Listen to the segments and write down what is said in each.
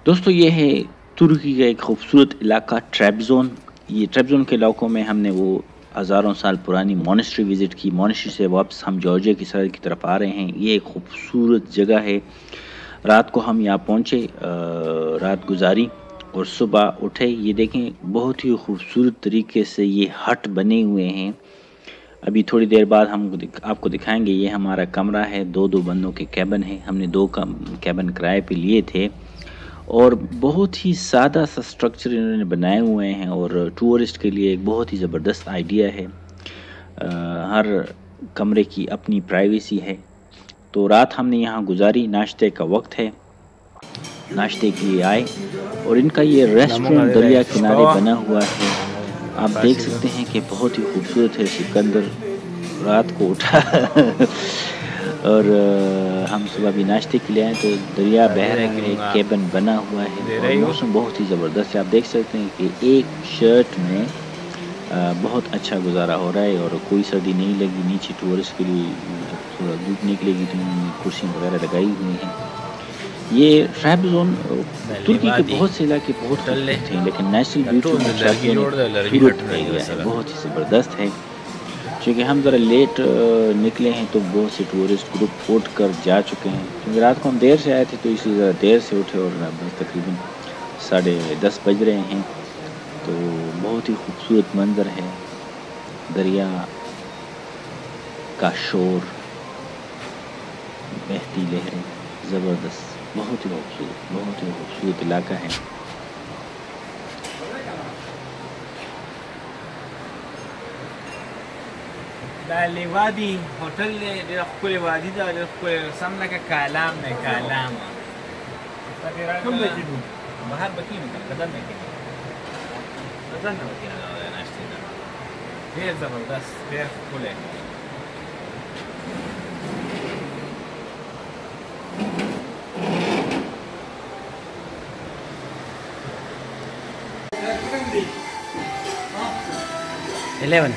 दोस्तों ये है तुर्की का एक खूबसूरत इलाका ट्रैबज़ोन। ये ट्रैबज़ोन के इलाकों में हमने वो हज़ारों साल पुरानी मॉनेस्ट्री विज़िट की। मॉनेस्ट्री से वापस हम जॉर्जिया की सरहद की तरफ आ रहे हैं। ये एक खूबसूरत जगह है। रात को हम यहाँ पहुँचे, रात गुजारी और सुबह उठे। ये देखें बहुत ही खूबसूरत तरीके से ये हट बने हुए हैं। अभी थोड़ी देर बाद हम आपको दिखाएंगे। ये हमारा कमरा है, दो दो बंदों के कैबिन है। हमने दो कैबिन किराए पे लिए थे और बहुत ही सादा सा स्ट्रक्चर इन्होंने बनाए हुए हैं और टूरिस्ट के लिए एक बहुत ही ज़बरदस्त आइडिया है। हर कमरे की अपनी प्राइवेसी है। तो रात हमने यहाँ गुजारी। नाश्ते का वक्त है, नाश्ते के लिए आए और इनका ये रेस्टोरेंट दरिया किनारे बना हुआ है। आप देख सकते हैं कि बहुत ही खूबसूरत है। सिकंदर रात को उठा और हम सुबह भी नाश्ते के लिए आए तो दरिया बह रहा है, एक केबिन बना हुआ है और मौसम बहुत ही ज़बरदस्त है। आप देख सकते हैं कि एक शर्ट में बहुत अच्छा गुजारा हो रहा है और कोई सर्दी नहीं लगी। नीचे टूरिस्ट के लिए जब थोड़ा धूप निकलेगी तो उन्होंने कुर्सियाँ वगैरह लगाई हुई हैं। ये ट्रैबज़ोन तुर्की के बहुत से इलाके बहुत खूबसूरत हैं, लेकिन नेशनल ब्यूटी में सूरत एरिया है, बहुत ही ज़बरदस्त है। चूँकि हम ज़रा लेट निकले हैं तो बहुत से टूरिस्ट ग्रुप उठ कर जा चुके हैं। क्योंकि रात को हम देर से आए थे तो इसलिए ज़रा देर से उठे और बस तकरीबन 10:30 बज रहे हैं। तो बहुत ही खूबसूरत मंज़र है, दरिया का शोर, बहती लहरें, ज़बरदस्त, बहुत ही खूबसूरत इलाका है। دا لیوادي هوټل دی، ډېره ښکلې وادي ده، ډېر ښکلې رسم لکه کالام دی. کالام کوم ځای کې ځو؟ بهر به کېنو که بدن نه کېنو، بدن نه به کېنو ناشتې ته. ډېر زبردست، ډېر ښکلی. Eleven.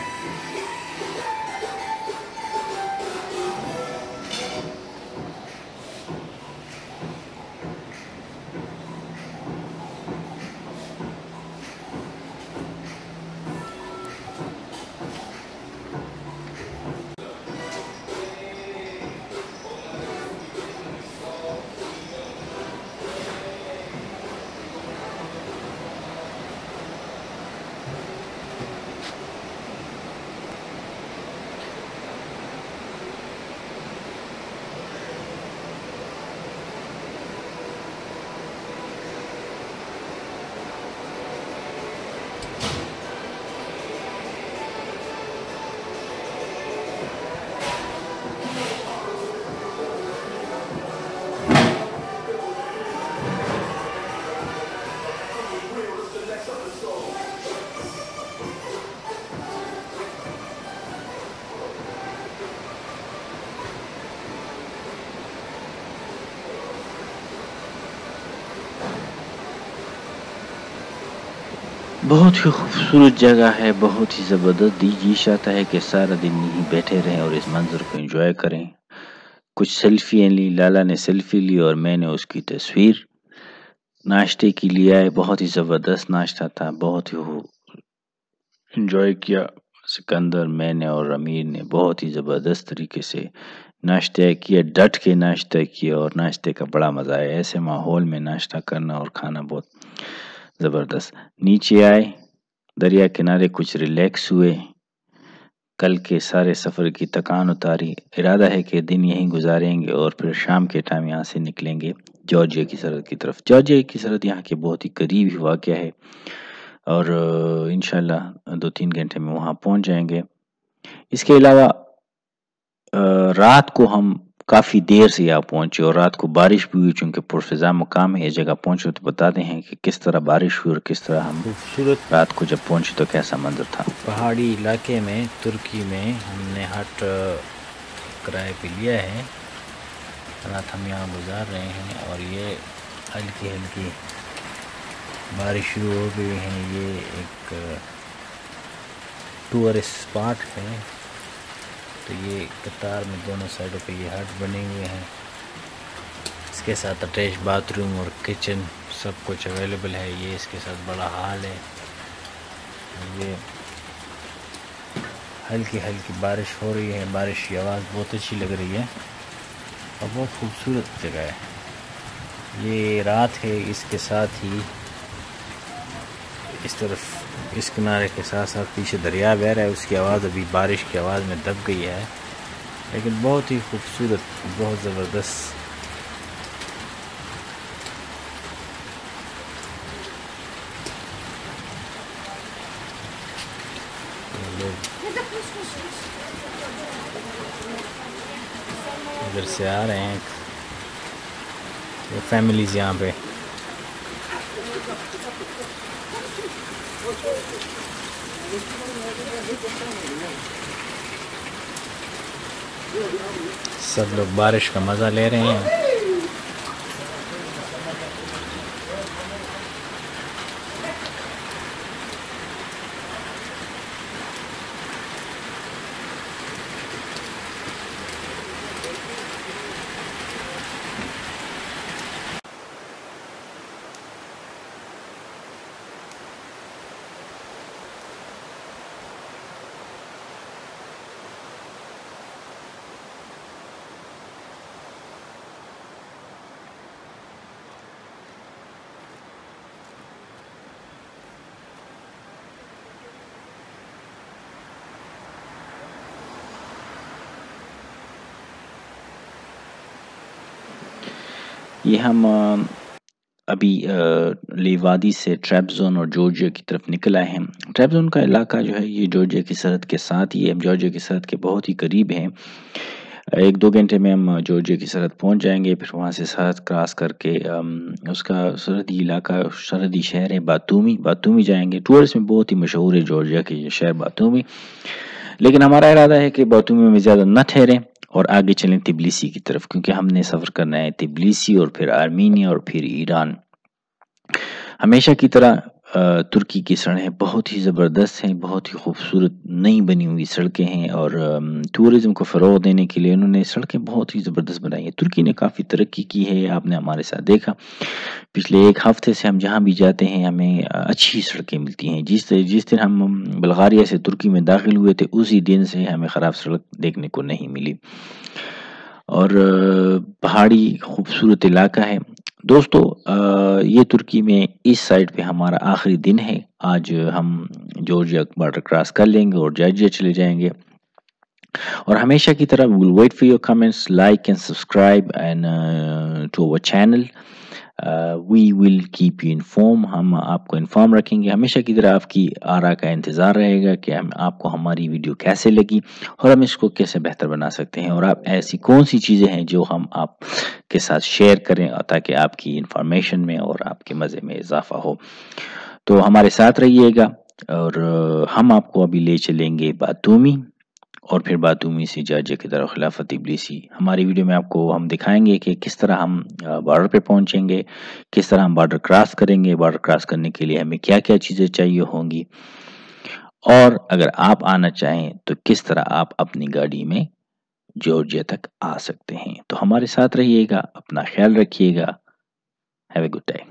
बहुत ही खूबसूरत जगह है, बहुत ही ज़बरदस्त। जी चाहता है कि सारा दिन यहीं बैठे रहें और इस मंज़र को एंजॉय करें। कुछ सेल्फी ली, लाला ने सेल्फी ली और मैंने उसकी तस्वीर। नाश्ते के लिए आए, बहुत ही ज़बरदस्त नाश्ता था, बहुत ही एंजॉय किया। सिकंदर, मैंने और अमीर ने बहुत ही ज़बरदस्त तरीके से नाश्ता किया, डट के नाश्ता किया और नाश्ते का बड़ा मज़ा आया। ऐसे माहौल में नाश्ता करना और खाना बहुत ज़बरदस्त। नीचे आए, दरिया किनारे कुछ रिलैक्स हुए, कल के सारे सफ़र की थकान उतारी। इरादा है कि दिन यहीं गुजारेंगे और फिर शाम के टाइम यहाँ से निकलेंगे जॉर्जिया की सरहद की तरफ। जॉर्जिया की सरहद यहाँ के बहुत ही करीब ही वाक़या है और इंशाल्लाह 2-3 घंटे में वहाँ पहुँच जाएंगे। इसके अलावा रात को हम काफ़ी देर से यहाँ पहुँचे और रात को बारिश भी हुई। चूँकि पुरफ़िज़ा मुकाम है, इस जगह पहुँचे तो बताते हैं कि किस तरह बारिश हुई और किस तरह हम खूबसूरत रात को जब पहुँचे तो कैसा मंजर था। पहाड़ी इलाके में तुर्की में हमने हट किराए पे लिया है। रात हम यहाँ गुजार रहे हैं और ये हल्की हल्की बारिश शुरू हो गई है। ये एक टूरिस्ट स्पॉट है। तो ये कतार में दोनों साइडों पे ये हट बने हुए हैं। کے ساتھ اٹیچ باتھ روم اور کچن سب کچھ اویلیبل ہے. یہ اس کے ساتھ بڑا ہال ہے. یہ ہلکی ہلکی بارش ہو رہی ہے. بارش کی آواز بہت اچھی لگ رہی ہے اور بہت خوبصورت جگہ ہے. یہ رات ہے. اس کے ساتھ ہی اس طرف اس کنارے کے ساتھ ساتھ پیچھے دریا بہہ رہا ہے. اس کی آواز ابھی بارش کی آواز میں دب گئی ہے لیکن بہت ہی خوبصورت, بہت زبردست. ادھر سے آ رہے ہیں فیملیز یہاں پہ. سب لوگ بارش کا مزہ لے رہے ہیں. یہ ہم ابھی لی وادی سے ٹریبزون اور جارجیا کی طرف نکل آئے ہیں. ٹریبزون کا علاقہ جو ہے یہ جارجیا کی سرحد کے ساتھ ہی ہے. جارجیا کی سرحد کے بہت ہی قریب ہیں. 1-2 گھنٹے میں ہم جارجیا کی سرحد پہنچ جائیں گے. پھر وہاں سے سرحد کراس کر کے اس کا سرحدی علاقہ, سرحدی شہر ہے باتومی جائیں گے. ٹورسٹ میں بہت ہی مشہور ہے جارجیا کے یہ شہر باتومی. لیکن ہمارا ارادہ ہے کہ باتومی میں زیادہ نہ ٹھہریں اور آگے چلیں تبلیسی کی طرف, کیونکہ ہم نے سفر کرنا ہے تبلیسی اور پھر آرمینیا اور پھر ایران. ہمیشہ کی طرح ترکی کی سڑکیں بہت ہی زبردست ہیں, بہت ہی خوبصورت نئی بنی ہوئی سڑکیں ہیں اور ٹورزم کو فروغ دینے کے لیے انہوں نے سڑکیں بہت ہی زبردست بنائی ہیں. ترکی نے کافی ترقی کی ہے, آپ نے ہمارے ساتھ دیکھا. پچھلے 1 ہفتے سے ہم جہاں بھی جاتے ہیں ہمیں اچھی سڑکیں ملتی ہیں. جس دن ہم بلغاریہ سے ترکی میں داخل ہوئے تھے اسی دن سے ہمیں خراب سڑک دیکھنے کو نہیں ملی. اور پہاڑی خوبصورت علاقہ ہے. دوستو یہ ترکی میں اس سائڈ پہ ہمارا آخری دن ہے. آج ہم جارجیا بارڈر کراس کر لیں گے اور جارجیا چلے جائیں گے. اور ہمیشہ کی طرح we will wait for your comments, like and subscribe and to our channel. We will keep you informed. ہم آپ کو انفارم رکھیں گے. ہمیشہ کی طرح آپ کی آراء کا انتظار رہے گا کہ آپ کو ہماری ویڈیو کیسے لگی اور ہم اس کو کیسے بہتر بنا سکتے ہیں, اور آپ ایسی کون سی چیزیں ہیں جو ہم آپ کے ساتھ شیئر کریں تاکہ آپ کی انفارمیشن میں اور آپ کے مزے میں اضافہ ہو. تو ہمارے ساتھ رہیے گا اور ہم آپ کو ابھی لے چلیں گے باتومی اور پھر باتومی سے جارجیا کی طرف خلافت تبلیسی. ہماری ویڈیو میں آپ کو ہم دکھائیں گے کہ کس طرح ہم بارڈر پہ پہنچیں گے, کس طرح ہم بارڈر کراس کریں گے, بارڈر کراس کرنے کے لیے ہمیں کیا کیا چیزیں چاہیے ہوں گی, اور اگر آپ آنا چاہیں تو کس طرح آپ اپنی گاڑی میں جارجیا تک آ سکتے ہیں. تو ہمارے ساتھ رہیے گا, اپنا خیال رکھیے گا. Have a good day.